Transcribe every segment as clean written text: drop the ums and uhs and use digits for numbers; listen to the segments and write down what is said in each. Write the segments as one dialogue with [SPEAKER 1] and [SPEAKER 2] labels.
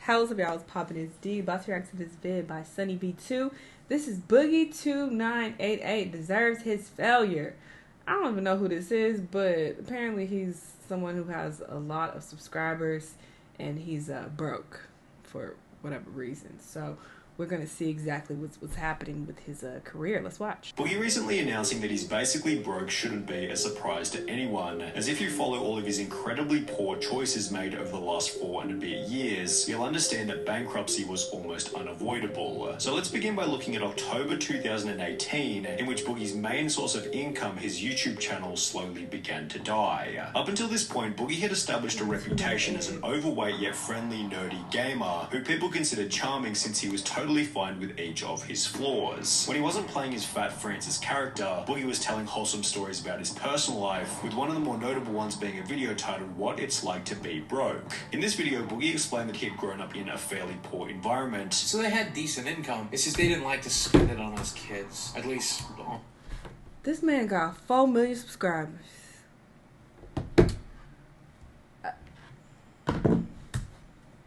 [SPEAKER 1] How's up, y'all? It's Poppin' It's D. About to react to this vid by Sunny B2. This is Boogie2988. Deserves his failure. I don't even know who this is, but apparently he's someone who has a lot of subscribers and he's broke for whatever reason. So we're going to see exactly what's happening with his career. Let's watch.
[SPEAKER 2] Boogie recently announcing that he's basically broke shouldn't be a surprise to anyone, as if you follow all of his incredibly poor choices made over the last 4 and a bit years, you'll understand that bankruptcy was almost unavoidable. So let's begin by looking at October 2018, in which Boogie's main source of income, his YouTube channel, slowly began to die. Up until this point, Boogie had established a reputation as an overweight yet friendly, nerdy gamer, who people considered charming since he was totally fine with each of his flaws. When he wasn't playing his fat Francis character, Boogie was telling wholesome stories about his personal life, with one of the more notable ones being a video titled What It's Like to Be Broke. In this video, Boogie explained that he had grown up in a fairly poor environment.
[SPEAKER 3] So they had decent income, it's just they didn't like to spend it on us kids. At least,
[SPEAKER 1] This man got 4 million subscribers.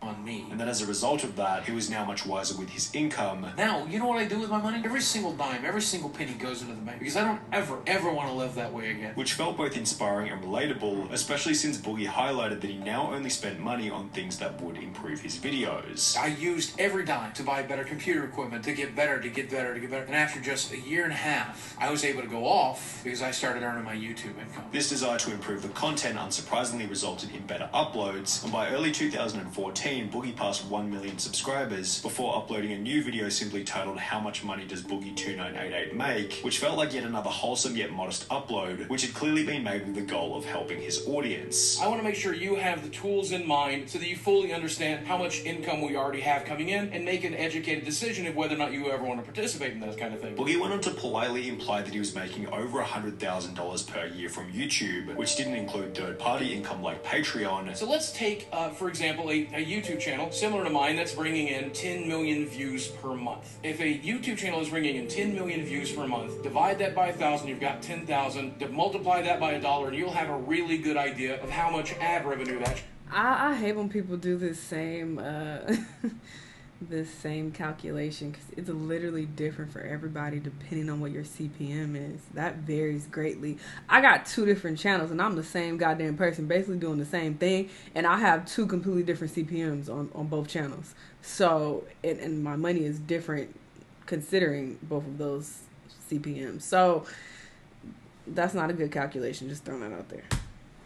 [SPEAKER 3] on me.
[SPEAKER 2] And that as a result of that, he was now much wiser with his income.
[SPEAKER 3] Now, you know what I do with my money? Every single dime, every single penny goes into the bank, because I don't ever want to live that way again.
[SPEAKER 2] Which felt both inspiring and relatable, especially since Boogie highlighted that he now only spent money on things that would improve his videos.
[SPEAKER 3] I used every dime to buy better computer equipment, to get better. And after just a year and a half, I was able to go off because I started earning my YouTube income.
[SPEAKER 2] This desire to improve the content unsurprisingly resulted in better uploads, and by early 2014, Boogie passed 1 million subscribers before uploading a new video simply titled How Much Money Does Boogie2988 Make, which felt like yet another wholesome yet modest upload, which had clearly been made with the goal of helping his audience.
[SPEAKER 3] I want to make sure you have the tools in mind so that you fully understand how much income we already have coming in and make an educated decision of whether or not you ever want to participate in that kind of thing.
[SPEAKER 2] Boogie went on to politely imply that he was making over $100,000 per year from YouTube, which didn't include third-party income like Patreon.
[SPEAKER 3] So let's take, for example, a YouTube channel similar to mine that's bringing in 10 million views per month. If a YouTube channel is bringing in 10 million views per month, divide that by 1,000, you've got 10,000. Multiply that by $1, and you'll have a really good idea of how much ad revenue that.
[SPEAKER 1] I hate when people do this same this same calculation, because it's literally different for everybody depending on what your CPM is. That varies greatly. I got 2 different channels and I'm the same goddamn person basically doing the same thing, and I have 2 completely different CPMs on both channels. So and my money is different considering both of those CPMs. So that's not a good calculation, just throwing that out there.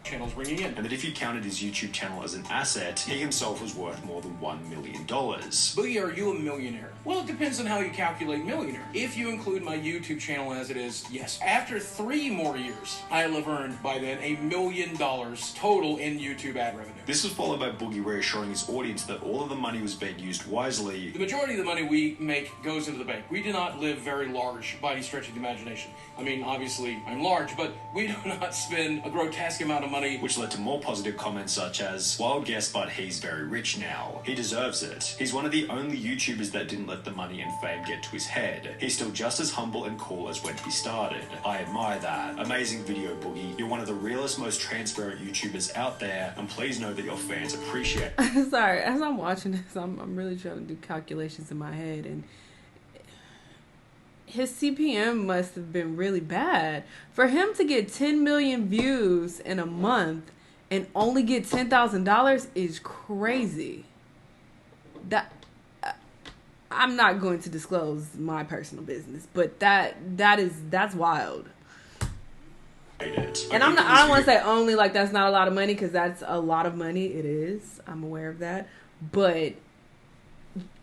[SPEAKER 3] Channels bringing in.
[SPEAKER 2] And that if you counted his YouTube channel as an asset, he himself was worth more than $1 million.
[SPEAKER 3] Boogie, are you a millionaire? Well, it depends on how you calculate millionaire. If you include my YouTube channel as it is, yes. After 3 more years, I'll have earned by then $1 million total in YouTube ad revenue.
[SPEAKER 2] This was followed by Boogie reassuring his audience that all of the money was being used wisely.
[SPEAKER 3] The majority of the money we make goes into the bank. We do not live very large by any stretch of the imagination. I mean, obviously, I'm large, but we do not spend a grotesque amount of money.
[SPEAKER 2] Which led to more positive comments such as, wild guess, but he's very rich now. He deserves it. He's one of the only YouTubers that didn't let the money and fame get to his head. He's still just as humble and cool as when he started. I admire that. Amazing video, Boogie. You're one of the realest, most transparent YouTubers out there, and please know that your fans appreciate it.
[SPEAKER 1] Sorry, as I'm watching this, I'm really trying to do calculations in my head, and his CPM must have been really bad. For him to get 10 million views in a month and only get $10,000 is crazy. That I'm not going to disclose my personal business, but that's wild. And I don't want to say only, like that's not a lot of money, because that's a lot of money. It is. I'm aware of that. But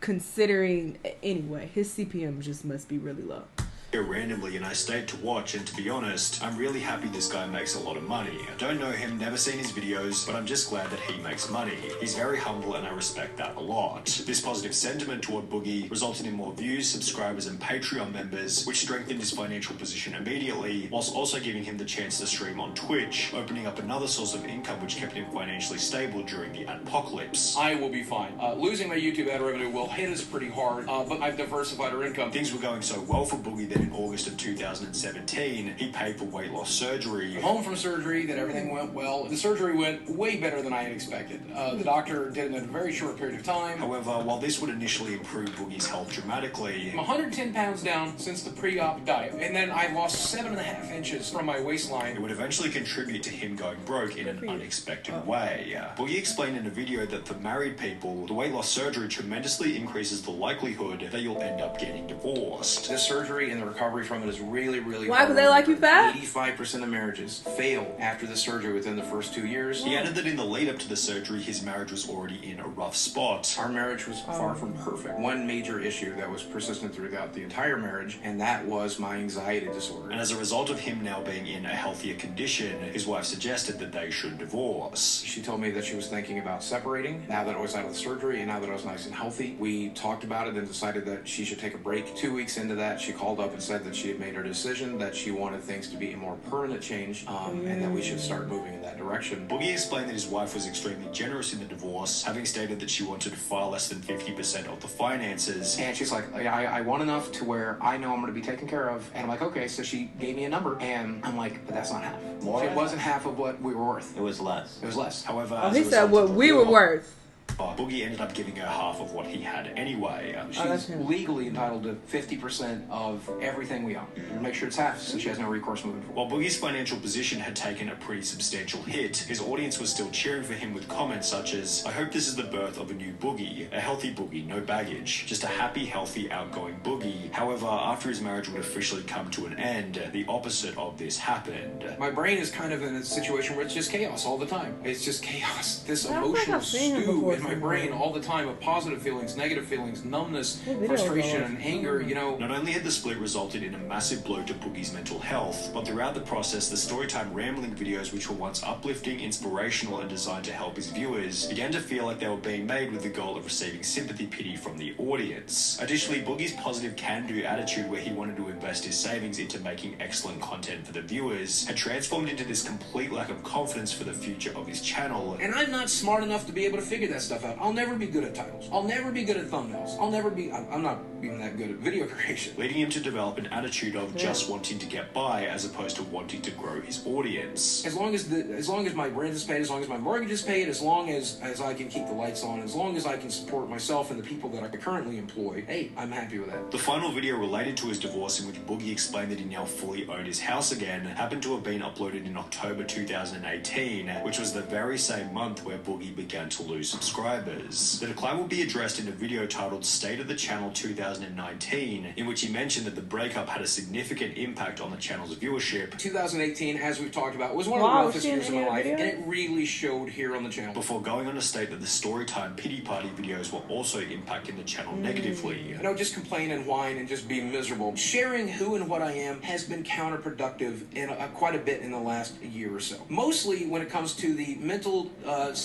[SPEAKER 1] considering, anyway, his CPM just must be really low.
[SPEAKER 2] Randomly, and I stayed to watch, and to be honest, I'm really happy this guy makes a lot of money. I don't know him, never seen his videos, but I'm just glad that he makes money. He's very humble and I respect that a lot. This positive sentiment toward Boogie resulted in more views, subscribers and Patreon members, which strengthened his financial position immediately, whilst also giving him the chance to stream on Twitch, opening up another source of income which kept him financially stable during the apocalypse.
[SPEAKER 3] I will be fine. Losing my YouTube ad revenue will hit us pretty hard, but I've diversified our income.
[SPEAKER 2] Things were going so well for Boogie there that in August of 2017, he paid for weight loss surgery.
[SPEAKER 3] Home from surgery, that everything went well. The surgery went way better than I had expected. The doctor did it in a very short period of time.
[SPEAKER 2] However, while this would initially improve Boogie's health dramatically,
[SPEAKER 3] I'm 110 pounds down since the pre-op diet, and then I lost 7.5 inches from my waistline.
[SPEAKER 2] it would eventually contribute to him going broke in an unexpected way. Boogie explained in a video that for married people, the weight loss surgery tremendously increases the likelihood that you'll end up getting divorced.
[SPEAKER 3] This surgery and the recovery from it is really, really
[SPEAKER 1] Why?
[SPEAKER 3] hard.
[SPEAKER 1] Because they like you fat?
[SPEAKER 3] 85% of marriages fail after the surgery within the first 2 years.
[SPEAKER 2] He added that in the lead up to the surgery, his marriage was already in a rough spot.
[SPEAKER 3] Our marriage was far from perfect. One major issue that was persistent throughout the entire marriage, and that was my anxiety disorder.
[SPEAKER 2] And as a result of him now being in a healthier condition, his wife suggested that they should divorce.
[SPEAKER 3] She told me that she was thinking about separating now that I was out of the surgery and now that I was nice and healthy. We talked about it and decided that she should take a break. 2 weeks into that, she called up and said that she had made her decision, that she wanted things to be a more permanent change, and that we should start moving in that direction.
[SPEAKER 2] Boogie explained that his wife was extremely generous in the divorce, having stated that she wanted far less than 50% of the finances.
[SPEAKER 3] And she's like, I want enough to where I know I'm going to be taken care of. And I'm like, okay. So she gave me a number, and I'm like, but that's not half.
[SPEAKER 4] More?
[SPEAKER 3] It wasn't half of what we were worth.
[SPEAKER 4] It was less.
[SPEAKER 3] It was less.
[SPEAKER 2] However,
[SPEAKER 1] Oh,
[SPEAKER 2] as
[SPEAKER 1] he
[SPEAKER 2] a
[SPEAKER 1] said
[SPEAKER 2] result
[SPEAKER 1] what
[SPEAKER 2] of the
[SPEAKER 1] we were
[SPEAKER 2] law,
[SPEAKER 1] worth.
[SPEAKER 2] Boogie ended up giving her half of what he had anyway.
[SPEAKER 3] She's legally entitled to 50% of everything we own. Make sure it's half, so she has no recourse moving forward.
[SPEAKER 2] While Boogie's financial position had taken a pretty substantial hit, his audience was still cheering for him with comments such as, "I hope this is the birth of a new Boogie, a healthy Boogie, no baggage, just a happy, healthy, outgoing Boogie." However, after his marriage would officially come to an end, the opposite of this happened.
[SPEAKER 3] My brain is kind of in a situation where it's just chaos all the time. It's just chaos. This
[SPEAKER 1] I feel like
[SPEAKER 3] emotional
[SPEAKER 1] I've seen him
[SPEAKER 3] stew
[SPEAKER 1] before
[SPEAKER 3] in my
[SPEAKER 1] somewhere.
[SPEAKER 3] brain all the time of positive feelings, negative feelings, numbness,
[SPEAKER 1] What video
[SPEAKER 3] frustration,
[SPEAKER 1] was
[SPEAKER 3] and
[SPEAKER 1] that?
[SPEAKER 3] anger, you know.
[SPEAKER 2] Not only had the split resulted in a massive blow to Boogie's mental health, but throughout the process, the Storytime rambling videos, which were once uplifting, inspirational, and designed to help his viewers, began to feel like they were being made with the goal of receiving sympathy pity from the audience. Additionally, Boogie's positive can-do attitude, where he wanted to invest his savings into making excellent content for the viewers, had transformed into this complete lack of confidence for the future of his channel.
[SPEAKER 3] And I'm not smart enough to be able to figure that stuff out. I'll never be good at titles. I'll never be good at thumbnails. I'm not even that good at video creation.
[SPEAKER 2] Leading him to develop an attitude of just wanting to get by as opposed to wanting to grow his audience.
[SPEAKER 3] As long as my rent is paid, as long as my mortgage is paid, as long as I can keep the lights on, as long as I can support myself and the people that I currently employ, hey, I'm happy with that.
[SPEAKER 2] The final video related to his divorce, in which Boogie explained that he now fully owned his house again, happened to have been uploaded in October 2018, which was the very same month where Boogie began to lose subscribers. The decline will be addressed in a video titled State of the Channel 2019, in which he mentioned that the breakup had a significant impact on the channel's viewership.
[SPEAKER 3] 2018, as we've talked about, was one of the
[SPEAKER 1] Wow,
[SPEAKER 3] roughest
[SPEAKER 1] was she in
[SPEAKER 3] years of my
[SPEAKER 1] any
[SPEAKER 3] life,
[SPEAKER 1] video?
[SPEAKER 3] and it really showed here on the channel.
[SPEAKER 2] Before going on to state that the Storytime pity party videos were also impacting the channel negatively.
[SPEAKER 3] You know, just complain and whine and just be miserable. Sharing who and what I am has been counterproductive in quite a bit in the last year or so. Mostly when it comes to the mental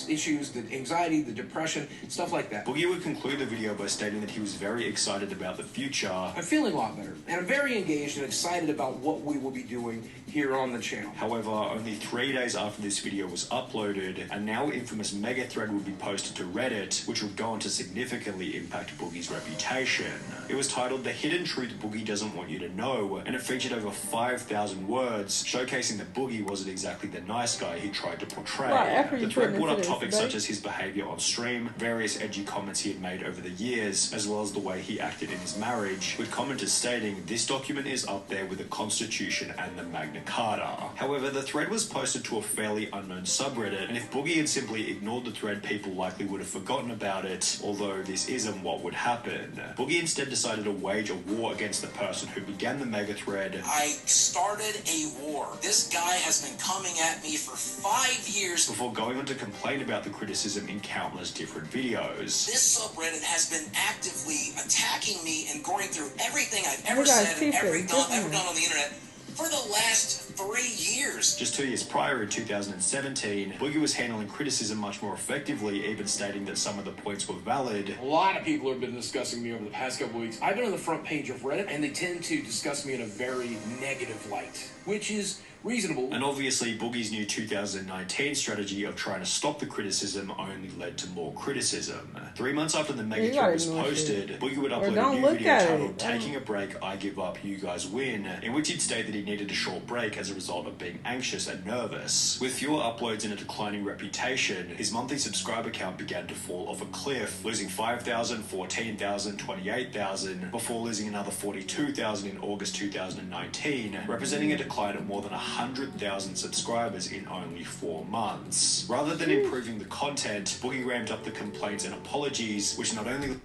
[SPEAKER 3] issues, the anxiety, the depression, stuff like that.
[SPEAKER 2] Boogie would conclude the video by stating that he was very excited about the future.
[SPEAKER 3] I'm feeling a lot better, and I'm very engaged and excited about what we will be doing here on the channel.
[SPEAKER 2] However, only 3 days after this video was uploaded, a now infamous mega thread would be posted to Reddit, which would go on to significantly impact Boogie's reputation. It was titled The Hidden Truth Boogie Doesn't Want You to Know, and it featured over 5,000 words, showcasing that Boogie wasn't exactly the nice guy he tried to portray.
[SPEAKER 1] What effort
[SPEAKER 2] The
[SPEAKER 1] you
[SPEAKER 2] thread
[SPEAKER 1] putting
[SPEAKER 2] brought up
[SPEAKER 1] into this,
[SPEAKER 2] topics
[SPEAKER 1] babe?
[SPEAKER 2] such as his behavior on stream, various edgy comments he had made over the years, as well as the way he acted in his marriage, with commenters stating, "This document is up there with the Constitution and the Magna Carta." However, the thread was posted to a fairly unknown subreddit, and if Boogie had simply ignored the thread, people likely would have forgotten about it, although this isn't what would happen. Boogie instead decided to wage a war against the person who began the mega thread.
[SPEAKER 5] I started a war. This guy has been coming at me for 5 years.
[SPEAKER 2] Before going on to complain about the criticism in countless different videos.
[SPEAKER 5] This subreddit has been actively attacking me and going through everything I've ever
[SPEAKER 1] You guys
[SPEAKER 5] said
[SPEAKER 1] see
[SPEAKER 5] and ever
[SPEAKER 1] this,
[SPEAKER 5] done
[SPEAKER 1] isn't it?
[SPEAKER 5] on the internet for the last 3 years.
[SPEAKER 2] Just 2 years prior, in 2017, Boogie was handling criticism much more effectively, even stating that some of the points were valid.
[SPEAKER 3] A lot of people have been discussing me over the past couple weeks. I've been on the front page of Reddit, and they tend to discuss me in a very negative light, which is reasonable.
[SPEAKER 2] And obviously, Boogie's new 2019 strategy of trying to stop the criticism only led to more criticism. 3 months after the mega kill was posted, Boogie would upload a new video titled "Taking a Break, I Give Up, You Guys Win," in which he'd state that he needed a short break as a result of being anxious and nervous. With fewer uploads and a declining reputation, his monthly subscriber count began to fall off a cliff, losing 5,000, 14,000, 28,000, before losing another 42,000 in August 2019, representing a decline of more than 100,000 subscribers in only 4 months. Rather than improving the content, Boogie ramped up the complaints and apologies, which not only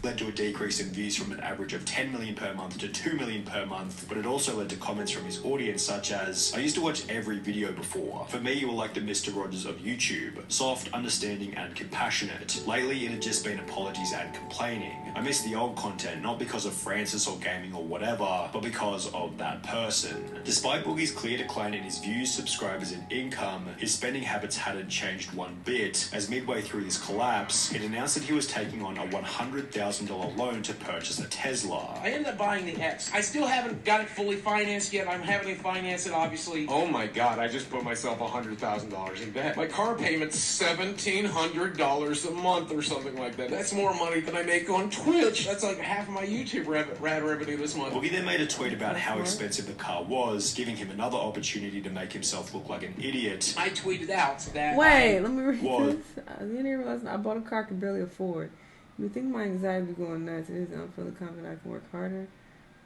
[SPEAKER 2] led to a decrease in views from an average of 10 million per month to 2 million per month, but it also led to comments from his audience such as, "I used to watch every video before. For me, you were like the Mr. Rogers of YouTube. Soft, understanding, and compassionate. Lately, it had just been apologies and complaining. I miss the old content, not because of Francis or gaming or whatever, but because of that person." Despite Boogie's clear decline in his views, subscribers, and income, his spending habits hadn't changed one bit, as midway through his collapse, it announced that he was taking on a $100,000 loan to purchase a Tesla.
[SPEAKER 3] I ended up buying the X. I still haven't got it fully financed yet. I'm having to finance it, obviously. Oh my God, I just put myself $100,000 in debt. My car payment's $1,700 a month or something like that. That's more money than I make on Twitch. That's like half of my YouTube revenue this month.
[SPEAKER 2] Boogie then made a tweet about how expensive the car was, giving him another opportunity to make himself look like an idiot.
[SPEAKER 3] I tweeted out that
[SPEAKER 1] let me read this. I didn't realize I bought a car I can barely afford. You think my anxiety be going nuts? It is. I'm feeling confident I can work harder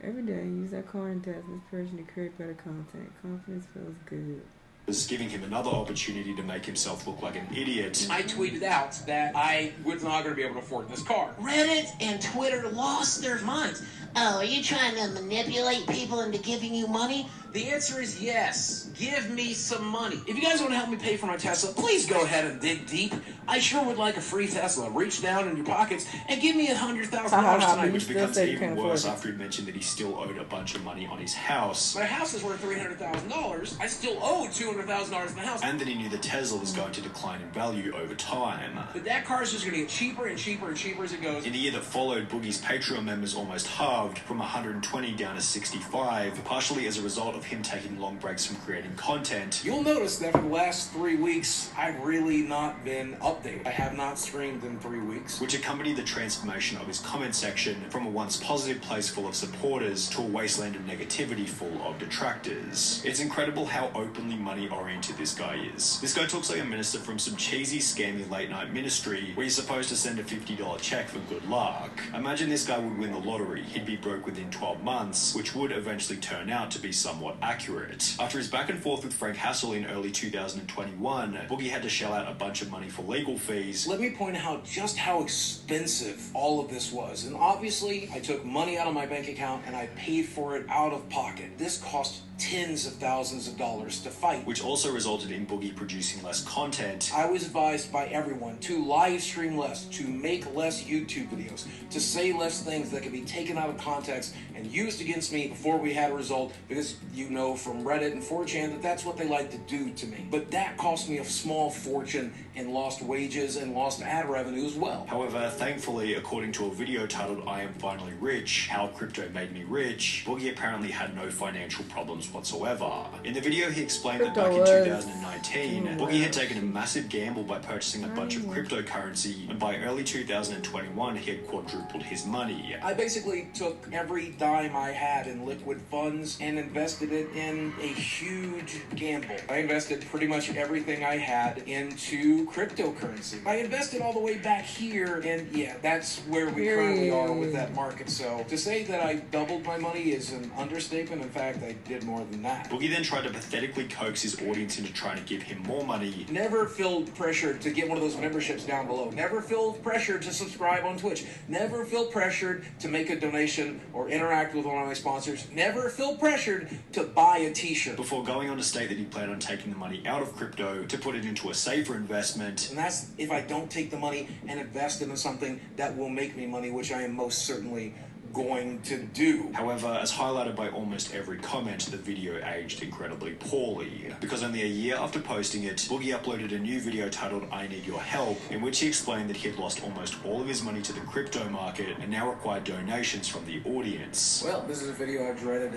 [SPEAKER 1] every day and use that car and test inspiration to create better content. Confidence feels good.
[SPEAKER 2] Was giving him another opportunity to make himself look like an idiot.
[SPEAKER 3] I tweeted out that I was not going to be able to afford this car.
[SPEAKER 4] Reddit and Twitter lost their minds. Oh, are you trying to manipulate people into giving you money?
[SPEAKER 3] The answer is yes. Give me some money. If you guys want to help me pay for my Tesla, please go ahead and dig deep. I sure would like a free Tesla. Reach down in your pockets and give me $100,000 tonight.
[SPEAKER 2] Which becomes even worse after he mentioned that he still owed a bunch of money on his house.
[SPEAKER 3] My house is worth $300,000. I still owe $200,000 in the house.
[SPEAKER 2] And that he knew the Tesla was going to decline in value over time.
[SPEAKER 3] But that car is just going to get cheaper and cheaper and cheaper as it goes.
[SPEAKER 2] In the year that followed, Boogie's Patreon members almost halved, from 120 down to 65, partially as a result of him taking long breaks from creating content.
[SPEAKER 3] You'll notice that for the last 3 weeks, I've really not been updated. I have not streamed in 3 weeks.
[SPEAKER 2] Which accompanied the transformation of his comment section from a once positive place full of supporters to a wasteland of negativity full of detractors. It's incredible how openly money-oriented this guy is. This guy talks like a minister from some cheesy, scammy late-night ministry where you're supposed to send a $50 check for good luck. Imagine this guy would win the lottery. He'd be broke within 12 months, which would eventually turn out to be somewhat accurate. After his back and forth with Frank Hassel in early 2021, Boogie had to shell out a bunch of money for legal fees.
[SPEAKER 3] Let me point out just how expensive all of this was. And obviously, I took money out of my bank account and I paid for it out of pocket. This cost tens of thousands of dollars to fight.
[SPEAKER 2] Which also resulted in Boogie producing less content.
[SPEAKER 3] I was advised by everyone to live stream less, to make less YouTube videos, to say less things that could be taken out of context and used against me before we had a result, because you know from Reddit and 4chan that that's what they like to do to me. But that cost me a small fortune in lost wages and lost ad revenue as well.
[SPEAKER 2] However, thankfully, according to a video titled "I Am Finally Rich, How Crypto Made Me Rich," Boogie apparently had no financial problems whatsoever. In the video, he explained that back in 2019, Boogie had taken a massive gamble by purchasing a bunch of cryptocurrency, and by early 2021, he had quadrupled his money.
[SPEAKER 3] I basically took every dime I had in liquid funds and invested it in a huge gamble. I invested pretty much everything I had into cryptocurrency. I invested all the way back here, and yeah, that's where we currently are with that market. So to say that I doubled my money is an understatement. In fact, I did more than that.
[SPEAKER 2] Boogie then tried to pathetically coax his audience into trying to give him more money.
[SPEAKER 3] Never feel pressured to get one of those memberships down below. Never feel pressured to subscribe on Twitch. Never feel pressured to make a donation or interact with one of my sponsors. Never feel pressured to buy a t-shirt.
[SPEAKER 2] Before going on to state that he planned on taking the money out of crypto to put it into a safer investment.
[SPEAKER 3] And that's if I don't take the money and invest it in something that will make me money, which I am most certainly going to do?
[SPEAKER 2] However, as highlighted by almost every comment, the video aged incredibly poorly, because only a year after posting it, Boogie uploaded a new video titled I Need Your Help, in which he explained that he had lost almost all of his money to the crypto market and now required donations from the audience.
[SPEAKER 3] Well, this is a video I dreaded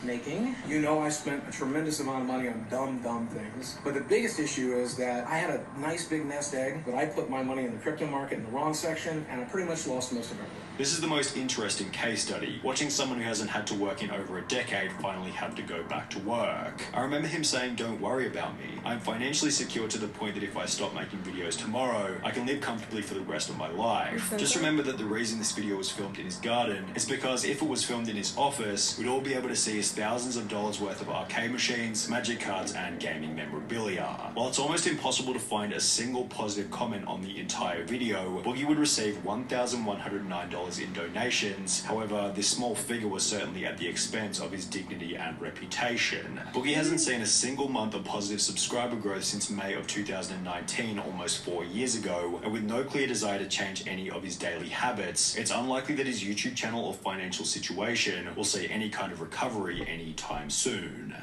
[SPEAKER 3] making. You know I spent a tremendous amount of money on dumb things, but the biggest issue is that I had a nice big nest egg, but I put my money in the crypto market in the wrong section, and I pretty much lost most of it.
[SPEAKER 2] This is the most interesting case study, watching someone who hasn't had to work in over a decade finally have to go back to work. I remember him saying, "Don't worry about me. I'm financially secure to the point that if I stop making videos tomorrow, I can live comfortably for the rest of my life." Just remember that the reason this video was filmed in his garden is because if it was filmed in his office, we'd all be able to see his thousands of dollars worth of arcade machines, magic cards, and gaming memorabilia. While it's almost impossible to find a single positive comment on the entire video, Boogie would receive $1,109 in donations. However, this small figure was certainly at the expense of his dignity and reputation. Boogie hasn't seen a single month of positive subscriber growth since May of 2019, almost 4 years ago, and with no clear desire to change any of his daily habits, it's unlikely that his YouTube channel or financial situation will see any kind of recovery anytime soon.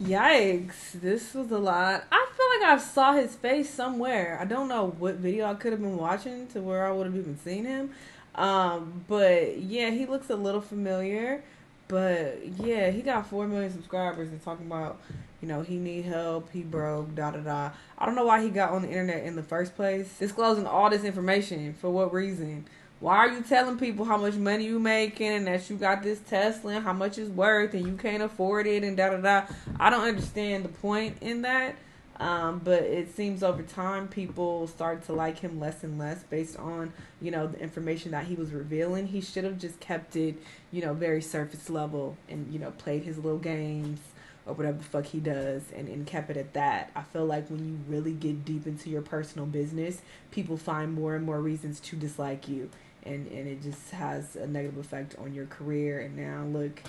[SPEAKER 1] Yikes, this was a lot. I feel like I saw his face somewhere. I don't know what video I could have been watching to where I would have even seen him. But yeah, he looks a little familiar. But yeah, he got 4 million subscribers and talking about, you know, he need help, he broke, da-da-da. I don't know why he got on the internet in the first place. Disclosing all this information, for what reason? Why are you telling people how much money you making and that you got this Tesla and how much it's worth and you can't afford it and da-da-da? I don't understand the point in that. But it seems over time people started to like him less and less based on, you know, the information that he was revealing. He should have just kept it, you know, very surface level and, you know, played his little games or whatever the fuck he does and kept it at that. I feel like when you really get deep into your personal business, people find more and more reasons to dislike you. And it just has a negative effect on your career. And now, look,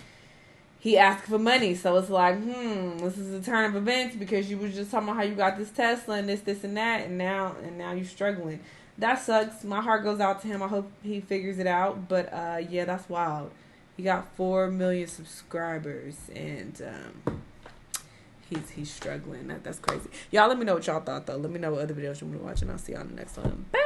[SPEAKER 1] he asked for money. So it's like, this is a turn of events because you was just talking about how you got this Tesla and this and that. And now you're struggling. That sucks. My heart goes out to him. I hope he figures it out. But, yeah, that's wild. He got 4 million subscribers. And he's struggling. That's crazy. Y'all let me know what y'all thought, though. Let me know what other videos you want to watch. And I'll see y'all in the next one. Bye.